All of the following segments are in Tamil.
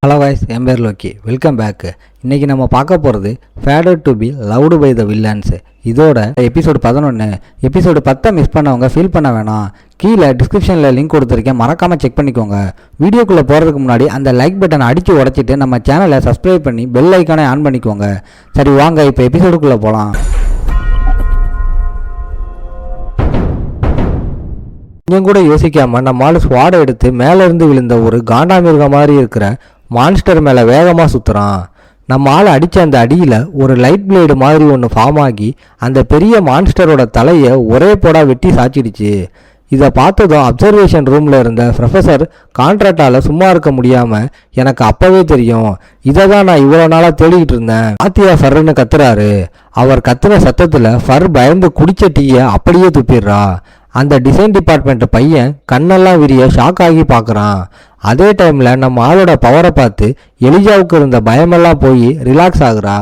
ஹலோ வாய்ஸ் என் பேர் லோக்கி, வெல்கம் பேக். இன்றைக்கி நம்ம பார்க்க போகிறது fated to be loved by the villains. இதோட எபிசோடு 11. எபிசோடு 10 மிஸ் பண்ணவங்க ஃபீல் பண்ண வேணாம். கீழே டிஸ்கிரிப்ஷனில் லிங்க் கொடுத்துருக்கேன், மறக்காமல் செக் பண்ணிக்கோங்க. வீடியோக்குள்ளே போகிறதுக்கு முன்னாடி அந்த லைக் பட்டனை அடித்து உடச்சிட்டு நம்ம சேனலை சப்ஸ்கிரைப் பண்ணி பெல் ஐக்கானை ஆன் பண்ணிக்கோங்க. சரி வாங்க இப்போ எபிசோடுக்குள்ளே போகலாம். கொஞ்சம் கூட யோசிக்காமல் நம்மளால் ஸ்வாடை எடுத்து மேலேருந்து விழுந்த ஒரு காண்டாமிருகம் மாதிரி இருக்கிற மான்ஸ்டர் மேலே வேகமாக சுற்றுறான். நம்ம ஆள் அடித்த அந்த அடியில் ஒரு லைட் பிளேடு மாதிரி ஒன்று ஃபார்ம் ஆகி அந்த பெரிய மான்ஸ்டரோட தலையை ஒரே போடா வெட்டி சாச்சிடுச்சு. இதை பார்த்ததும் அப்சர்வேஷன் ரூமில் இருந்த ப்ரொஃபஸர் கான்ட்ராக்டால் சும்மா இருக்க முடியாமல், எனக்கு அப்போவே தெரியும், இதை தான் நான் இவ்வளோ நாளாக தேடிக்கிட்டு இருந்தேன். ஆத்தியா ஃபர்ன்னு கத்துறாரு. அவர் கத்துன சத்தத்தில் ஃபர் பயந்து குடிச்ச டீயை அப்படியே துப்பிடுறா. அந்த டிசைன் டிபார்ட்மெண்ட் பையன் கண்ணெல்லாம் விரிய ஷாக் ஆகி பார்க்குறான். அதே டைமில் நம்ம ஆளோட பவரை பார்த்து எலிஜாவுக்கு இருந்த பயமெல்லாம் போய் ரிலாக்ஸ் ஆகுறா.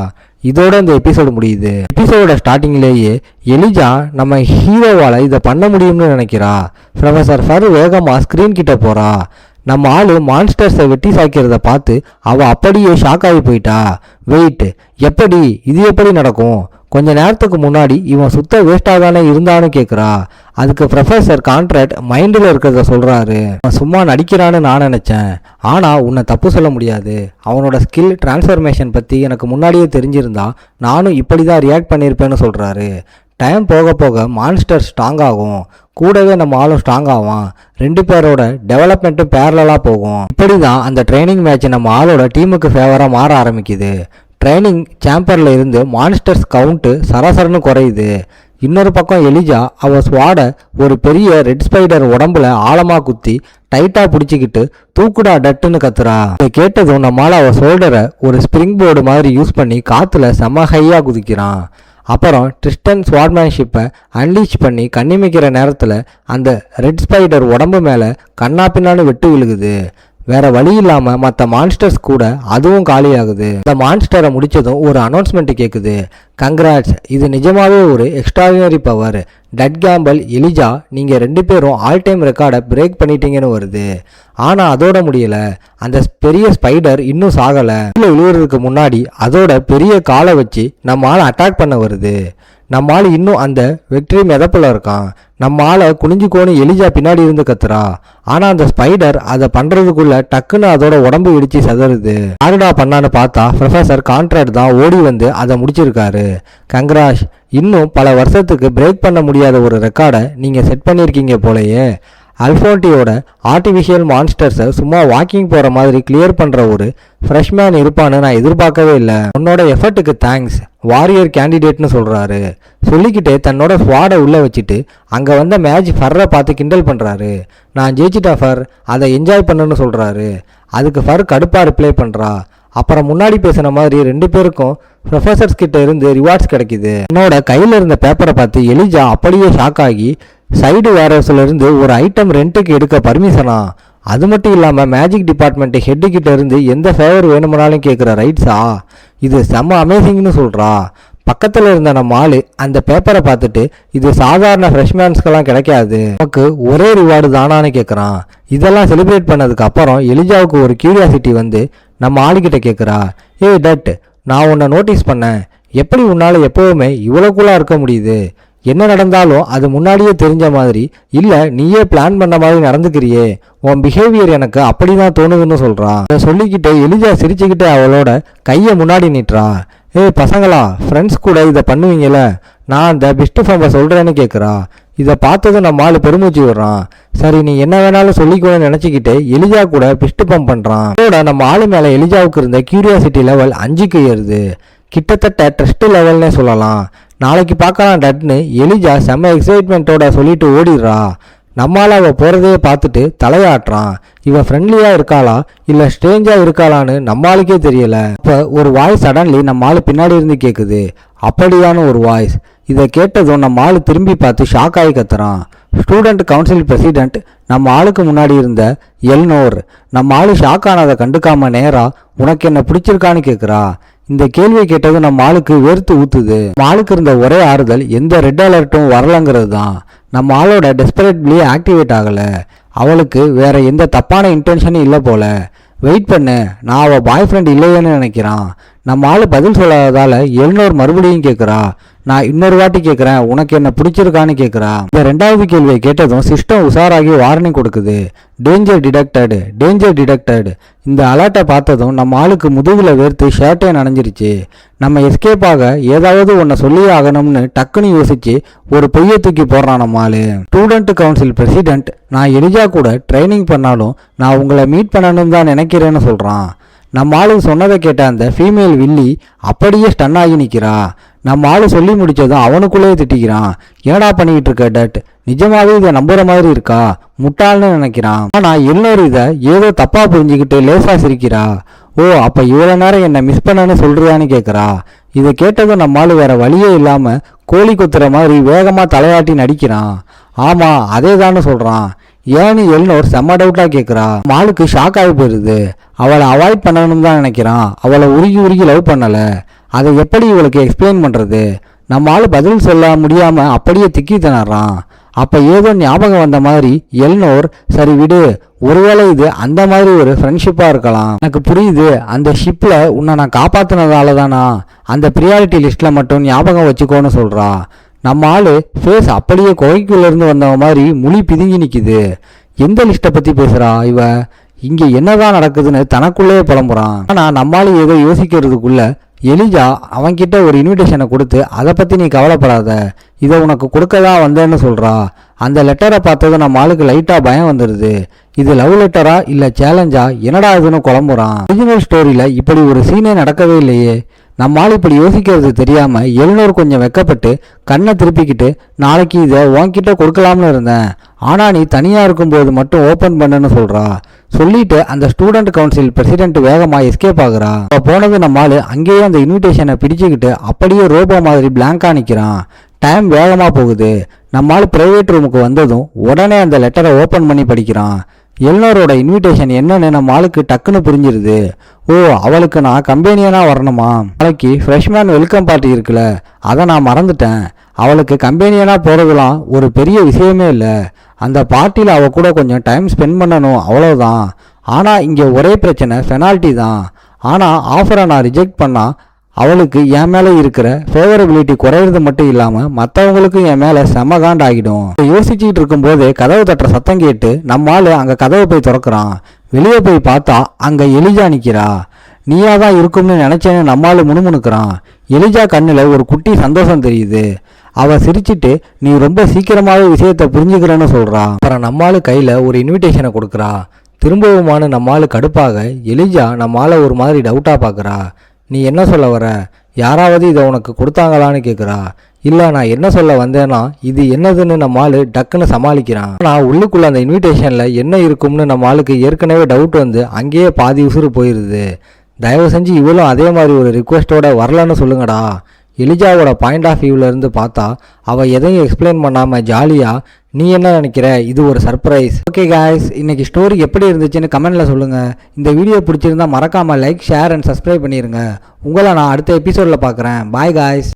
இதோட இந்த எபிசோடு முடியுது. எபிசோட ஸ்டார்டிங்லேயே எலிஜா நம்ம ஹீரோவால் இதை பண்ண முடியும்னு நினைக்கிறா. ப்ரொஃபஸர் ஃபர் வேகமாக ஸ்க்ரீன் கிட்ட போகிறா. நம்ம ஆள் மான்ஸ்டர்ஸை வெட்டி சாய்க்கிறத பார்த்து அவள் அப்படியே ஷாக் ஆகி போயிட்டா. வெயிட், எப்படி இது எப்படி நடக்கும்? கொஞ்ச நேரத்துக்கு முன்னாடி இவன் சுத்த வேஸ்டாக தானே இருந்தான்னு கேட்குறா. அதுக்கு ப்ரொஃபஸர் கான்ட்ராக்ட் மைண்டில் இருக்கிறத சொல்கிறாரு. அவன் சும்மா நடிக்கிறான்னு நான் நினச்சேன், ஆனால் உன்னை தப்பு சொல்ல முடியாது. அவனோட ஸ்கில் டிரான்ஸ்ஃபர்மேஷன் பற்றி எனக்கு முன்னாடியே தெரிஞ்சிருந்தா நானும் இப்படி தான் ரியாக்ட் பண்ணியிருப்பேன்னு சொல்கிறாரு. டைம் போக போக மான்ஸ்டர் ஸ்ட்ராங் ஆகும், கூடவே நம்ம ஆளும் ஸ்ட்ராங் ஆகும். ரெண்டு பேரோட டெவலப்மெண்ட்டும் பேரலாக போகும். இப்படி தான் அந்த ட்ரைனிங் மேட்ச் நம்ம ஆளோட டீமுக்கு ஃபேவராக மாற ஆரம்பிக்குது. ட்ரைனிங் சாம்பரில் இருந்து மான்ஸ்டர்ஸ் கவுண்ட்டு சராசரன்னு குறையுது. இன்னொரு பக்கம் எலிஜா அவள் ஸ்வாடை ஒரு பெரிய ரெட் ஸ்பைடர் உடம்புல ஆழமாக குத்தி டைட்டாக பிடிச்சிக்கிட்டு தூக்குடா டட்டுன்னு கத்துறா. இதை கேட்டதும் நம்மளால் அவள் ஷோல்டரை ஒரு ஸ்ப்ரிங் போர்டு மாதிரி யூஸ் பண்ணி காற்றுல செம ஹையாக குதிக்கிறான். அப்புறம் ட்ரிஸ்டன் ஸ்வாட்மேன்ஷிப்பை அன்லீச் பண்ணி கண்ணிமைக்கிற நேரத்தில் அந்த ரெட் ஸ்பைடர் உடம்பு மேலே கண்ணா பின்னான்னு வெட்டு விழுகுது. வேற வழி இல்லாமல் மற்ற மான்ஸ்டர்ஸ் கூட அதுவும் காலியாகுது. இந்த மான்ஸ்டரை முடிச்சதும் ஒரு அனௌன்ஸ்மெண்ட் கேட்குது. கங்க்ராட்ஸ், இது நிஜமாவே ஒரு எக்ஸ்ட்ராடினரி பவர். டட் கேம்பல், எலிஜா, நீங்கள் ரெண்டு பேரும் ஆல் டைம் ரெக்கார்டை பிரேக் பண்ணிட்டீங்கன்னு வருது. ஆனால் அதோட முடியலை. அந்த பெரிய ஸ்பைடர் இன்னும் சாகலை. கீழே விழுவுறதுக்கு முன்னாடி அதோட பெரிய காலை வச்சு நம்ம ஆளை அட்டாக் பண்ண வருது. நம்ம ஆள் இன்னும் அந்த வெற்றி மிதப்பில் இருக்கான். நம்ம ஆளை குனிஞ்சு கோணி எலிஜா பின்னாடி இருந்து கத்துறா. ஆனால் அந்த ஸ்பைடர் அதை பண்ணுறதுக்குள்ள டக்குன்னு அதோட உடம்பு இடிச்சு சதறுது. யாருடா பண்ணான்னு பார்த்தா ப்ரொஃபஸர் கான்ட்ராக்ட் தான் ஓடி வந்து அதை முடிச்சிருக்காரு. கங்க்ராஷ், இன்னும் பல வருஷத்துக்கு பிரேக் பண்ண முடியாத ஒரு ரெக்கார்டை நீங்கள் செட் பண்ணியிருக்கீங்க போலயே. அல்ஃபோன்டியோட ஆர்டிஃபிஷியல் மான்ஸ்டர்ஸை சும்மா வாக்கிங் போகிற மாதிரி கிளியர் பண்ணுற ஒரு ஃப்ரெஷ்மேன் இருப்பான்னு நான் எதிர்பார்க்கவே இல்லை. உன்னோட எஃபர்ட்டுக்கு தேங்க்ஸ், வாரியர் கேண்டிடேட்னு சொல்கிறாரு. சொல்லிக்கிட்டே தன்னோட ஸ்வாடை உள்ளே வச்சுட்டு அங்கே வந்த மேட்ச் ஃபர்ரை பார்த்து கிண்டல் பண்ணுறாரு. நான் ஜெயிச்சிட்டா ஃபர், அதை என்ஜாய் பண்ணுன்னு சொல்கிறாரு. அதுக்கு ஃபர் கடுப்பாக ரிப்ளை பண்ணுறா. அப்புறம் முன்னாடி பேசின மாதிரி ரெண்டு பேருக்கும் ப்ரொஃபஸர்ஸ் கிட்ட இருந்து ரிவார்ட்ஸ் கிடைக்குது. என்னோட கையில் இருந்த பேப்பரை பார்த்து எலிஜா அப்படியே ஷாக் ஆகி சைடு வேர்ஹவுஸ்ல இருந்து ஒரு ஐட்டம் ரெண்ட்டுக்கு எடுக்க பர்மிஷனா? அது மட்டும் இல்லாமல் மேஜிக் டிபார்ட்மெண்ட் ஹெட்டு கிட்ட இருந்து எந்த ஃபேவர் வேணும்னாலும் கேட்குற ரைட்ஸா? இது செம்ம அமேசிங்னு சொல்கிறா. பக்கத்தில் இருந்த நம்ம ஆள் அந்த பேப்பரை பார்த்துட்டு இது சாதாரண ஃப்ரெஷ்மேன்ஸ்க்கெல்லாம் கிடைக்காது, நமக்கு ஒரே ரிவார்டு தானான்னு கேட்குறான். இதெல்லாம் செலிப்ரேட் பண்ணதுக்கு அப்புறம் எலிஜாவுக்கு ஒரு கியூரியாசிட்டி வந்து நம்ம ஆளுக்கிட்ட கேட்குறா. ஏய் டட், நான் உன்னை நோட்டீஸ் பண்ணேன், எப்படி உன்னால் எப்போவுமே இவ்வளோ கூலாக இருக்க முடியுது? என்ன நடந்தாலும் அது முன்னாடியே தெரிஞ்ச மாதிரி இல்லை, நீயே பிளான் பண்ண மாதிரி நடந்துக்கிறியே, உன் பிஹேவியர் எனக்கு அப்படி தான் தோணுதுன்னு சொல்கிறான். அதை சொல்லிக்கிட்டே எலிஜா சிரிச்சுக்கிட்டே அவளோட கையை முன்னாடி நீட்டுறா. ஏய் பசங்களா, ஃப்ரெண்ட்ஸ் கூட இதை பண்ணுவீங்கள, நான் அந்த பெஸ்ட் ஃபார்மை சொல்கிறேன்னு கேட்குறா. இதை பார்த்ததும் நம்ம ஆள் பெருமூச்சு விடுறான். சரி நீ என்ன வேணாலும் சொல்லிக்கோன்னு நினச்சிக்கிட்டு எலிஜா கூட பெஸ்ட் பம்ப் பண்ணுறான். அதோட நம்ம ஆள் மேலே எலிஜாவுக்கு இருந்த கியூரியாசிட்டி லெவல் 5க்கு ஏறுது. கிட்டத்தட்ட ட்ரஸ்ட் லெவல்னே சொல்லலாம். நாளைக்கு பார்க்கலாம் டட்னு எலிஜா செம்ம எக்ஸைட்மெண்ட்டோட சொல்லிட்டு ஓடிடுறா. நம்மளால் அவள் போகிறதே பார்த்துட்டு தலையாட்டுறான். இவன் ஃப்ரெண்ட்லியாக இருக்காளா இல்லை ஸ்ட்ரேஞ்சாக இருக்காளான்னு நம்மளுக்கே தெரியலை. அப்போ ஒரு வாய்ஸ் சடன்லி நம்ம ஆள் பின்னாடி இருந்து கேட்குது. அப்படியான ஒரு வாய்ஸ். இதை கேட்டதும் நம்ம ஆள் திரும்பி பார்த்து ஷாக் ஆகி கத்துறான். ஸ்டூடெண்ட் கவுன்சில் பிரசிடென்ட் நம்ம ஆளுக்கு முன்னாடி இருந்த எல்னோர். நம்ம ஆள் ஷாக் ஆனதை கண்டுக்காம நேரா உனக்கு என்ன பிடிச்சிருக்கான்னு கேட்குறா. இந்த கேள்வியை கேட்டது நம்ம ஆளுக்கு வேர்த்து ஊத்துது. நம்ம ஆளுக்கு இருந்த ஒரே ஆறுதல் எந்த ரெட் அலர்ட்டும் வரலங்கிறது தான். நம்ம ஆளோட டெஸ்பரேட்லி ஆக்டிவேட் ஆகலை. அவளுக்கு வேற எந்த தப்பான இன்டென்ஷனும் இல்லை போல. வெயிட் பண்ணு, நான் அவள் பாய் ஃப்ரெண்ட் இல்லையேன்னு நினைக்கிறான். நம்ம ஆள் பதில் சொல்லாததால் எல்னோர் மறுபடியும் கேட்குறா. நான் இன்னொரு வாட்டி கேட்குறேன், உனக்கு என்ன பிடிச்சிருக்கான்னு கேட்குறா. இந்த ரெண்டாவது கேள்வியை கேட்டதும் சிஸ்டம் உஷாராகி வார்னிங் கொடுக்குது. Danger detected, danger detected. இந்த அலர்ட்டை பார்த்ததும் நம்ம ஆளுக்கு முதுகில் வேர்த்து ஷர்ட்டே நனைஞ்சிருச்சு. நம்ம எஸ்கேப் ஆக ஏதாவது ஒன்றை சொல்லியே ஆகணும்னு டக்குன்னு யோசிச்சு ஒரு பொய்யை தூக்கி போடுறான் நம்ம ஆளு. ஸ்டூடெண்ட் கவுன்சில் பிரசிடென்ட், நான் எலிஜா கூட ட்ரைனிங் பண்ணாலும் நான் உங்களை மீட் பண்ணணும் தான் நினைக்கிறேன்னு சொல்கிறான். நம்ம ஆளு சொன்னதை கேட்ட அந்த ஃபீமேல் வில்லி அப்படியே ஸ்டன் ஆகி நிற்கிறா. நம்ம ஆளு சொல்லி முடிச்சதும் அவனுக்குள்ளேயே திட்டிக்கிறான். ஏடா பண்ணிக்கிட்டு இருக்க டட், நிஜமாவே இதை நம்புற மாதிரி இருக்கா, முட்டாள்னு நினைக்கிறான். ஆனால் எல்லோரும் இதை ஏதோ தப்பா புரிஞ்சுக்கிட்டு லேசா சிரிக்கிறா. ஓ, அப்போ இவ்வளோ நேரம் என்னை மிஸ் பண்ணன்னு சொல்றியான்னு கேட்குறா. இதை கேட்டதும் நம்ம ஆளு வேற வழியே இல்லாமல் கோழி கொத்துற மாதிரி வேகமாக தலையாட்டி நடிக்கிறான். ஆமாம், அதே தான்னு சொல்கிறான். ஏன்னு எல்னோர் செம்ம டவுட்டாக கேட்குறா. மாலுக்கு ஷாக் ஆகி போயிடுது. அவளை அவாய்ட் பண்ணணும்னு தான் நினைக்கிறான். அவளை உருகி உருகி லவ் பண்ணலை. அதை எப்படி இவளுக்கு எக்ஸ்பிளைன் பண்ணுறது? நம்ம ஆள் பதில் சொல்ல முடியாமல் அப்படியே திக்கி திணறான். அப்போ ஏதோ ஞாபகம் வந்த மாதிரி எல்னோர், சரி விடு, ஒருவேளை இது அந்த மாதிரி ஒரு ஃப்ரெண்ட்ஷிப்பாக இருக்கலாம். எனக்கு புரியுது, அந்த ஷிப்பில் உன்னை நான் காப்பாற்றினதால தானா, அந்த ப்ரியாரிட்டி லிஸ்ட்டில் மட்டும் ஞாபகம் வச்சுக்கோன்னு சொல்கிறா. நம்ம ஆள் ஃபேஸ் அப்படியே குகைக்குள்ளேருந்து வந்தவ மாதிரி முழி பிதுங்கி நிற்கிது. எந்த லிஸ்ட்டை பற்றி பேசுகிறா இவ? இங்கே என்னதான் நடக்குதுன்னு தனக்குள்ளேயே புலம்புறான். ஆனால் நம்மளால ஏதோ யோசிக்கிறதுக்குள்ள எலிஜா அவன்கிட்ட ஒரு இன்விடேஷனை கொடுத்து, அதை பற்றி நீ கவலைப்படாத, இதை உனக்கு கொடுக்க தான் வந்தேன்னு சொல்கிறா. அந்த லெட்டரை பார்த்ததும் நம்ம ஆளுக்கு லைட்டாக பயம் வந்துடுது. இது லவ் லெட்டரா இல்லை சேலஞ்சா, என்னடா இதுன்னு குழம்புறான். ஒரிஜினல் ஸ்டோரியில் இப்படி ஒரு சீனே நடக்கவே இல்லையே. நம்ம ஆள் இப்படி யோசிக்கிறது தெரியாமல் எல்னோர் கொஞ்சம் வெக்கப்பட்டு கண்ணை திருப்பிக்கிட்டு, நாளைக்கு இதை உன்கிட்ட கொடுக்கலாம்னு இருந்தேன், ஆனால் நீ தனியாக இருக்கும்போது மட்டும் ஓப்பன் பண்ணுன்னு சொல்கிறா. சொல்லிட்டு அந்த ஸ்டூடெண்ட் கவுன்சில் பிரசிடென்ட் வேகமாக எஸ்கேப் ஆகுறா. அப்போ போனது நம்ம ஆள் அங்கேயே அந்த இன்விடேஷனை பிடிச்சிக்கிட்டு அப்படியே ரோபோ மாதிரி பிளாங்காக நிற்கிறான். டைம் வேகமாக போகுது. நம்ம ஆள் ப்ரைவேட் ரூமுக்கு வந்ததும் உடனே அந்த லெட்டரை ஓப்பன் பண்ணி படிக்கிறான். எல்னோரோட இன்விடேஷன் என்னன்னு நம்ம ஆளுக்கு டக்குன்னு புரிஞ்சிருது. ஓ, அவளுக்கு நான் கம்பெனியனாக வரணுமா? நாளைக்கு ஃப்ரெஷ்மேன் வெல்கம் பார்ட்டி இருக்குல்ல, அதை நான் மறந்துட்டேன். அவளுக்கு கம்பெனியனாக போகிறதுலாம் ஒரு பெரிய விஷயமே இல்லை. அந்த பார்ட்டியில் அவள் கூட கொஞ்சம் டைம் ஸ்பெண்ட் பண்ணணும், அவ்வளோதான். ஆனால் இங்கே ஒரே பிரச்சனை, பெனால்ட்டி தான். ஆனால் ஆஃபரை நான் ரிஜெக்ட் பண்ணால் அவளுக்கு என் மேலே இருக்கிற ஃபேவரபிலிட்டி குறையிறது மட்டும் இல்லாமல் மற்றவங்களுக்கும் என் மேலே செம காண்ட் ஆகிடும். யோசிச்சுக்கிட்டு இருக்கும்போதே கதவு தட்டுற சத்தம் கேட்டு நம்ம ஆள் அங்கே கதவை போய் திறக்கிறான். வெளியே போய் பார்த்தா அங்கே எலிஜா நிற்கிறா. நீயா தான் இருக்கும்னு நினச்சேன்னு நம்மால் முணுமுணுக்கிறான். எலிஜா கண்ணில் ஒரு குட்டி சந்தோஷம் தெரியுது. அவள் சிரிச்சிட்டு, நீ ரொம்ப சீக்கிரமாகவே விஷயத்தை புரிஞ்சுக்கிறேன்னு சொல்கிறா. அப்புறம் நம்மால் கையில் ஒரு இன்விடேஷனை கொடுக்குறா. திரும்பவுமான நம்மால் கடுப்பாக எலிஜா நம்மால் ஒரு மாதிரி டவுட்டாக பார்க்குறா. நீ என்ன சொல்ல வர? யாராவது இதை உனக்கு கொடுத்தாங்களான்னு கேட்குறா. இல்லை, நான் என்ன சொல்ல வந்தேன்னா இது என்னதுன்னு நம்ம ஆள் டக்குன்னு சமாளிக்கிறான். ஆனால் உள்ளுக்குள்ளே அந்த இன்விடேஷனில் என்ன இருக்கும்னு நம்ம ஆளுக்கு ஏற்கனவே டவுட் வந்து அங்கேயே பாதி உசுறு போயிடுது. தயவு செஞ்சு இவளும் அதே மாதிரி ஒரு ரிக்வெஸ்ட்டோட வரலன்னு சொல்லுங்கடா. எலிஜாவோட பாயிண்ட் ஆஃப் வியூவிலேருந்து பார்த்தா அவள் எதையும் எக்ஸ்பிளைன் பண்ணாமல் ஜாலியாக, நீ என்ன நினைக்கிற, இது ஒரு சர்ப்ரைஸ். ஓகே காய்ஸ், இன்னைக்கு ஸ்டோரி எப்படி இருந்துச்சுன்னு கமெண்ட்டில் சொல்லுங்கள். இந்த வீடியோ பிடிச்சிருந்தா மறக்காமல் லைக், ஷேர் அண்ட் சப்ஸ்கிரைப் பண்ணிடுங்க. உங்களை நான் அடுத்த எபிசோடில் பார்க்குறேன். Bye guys.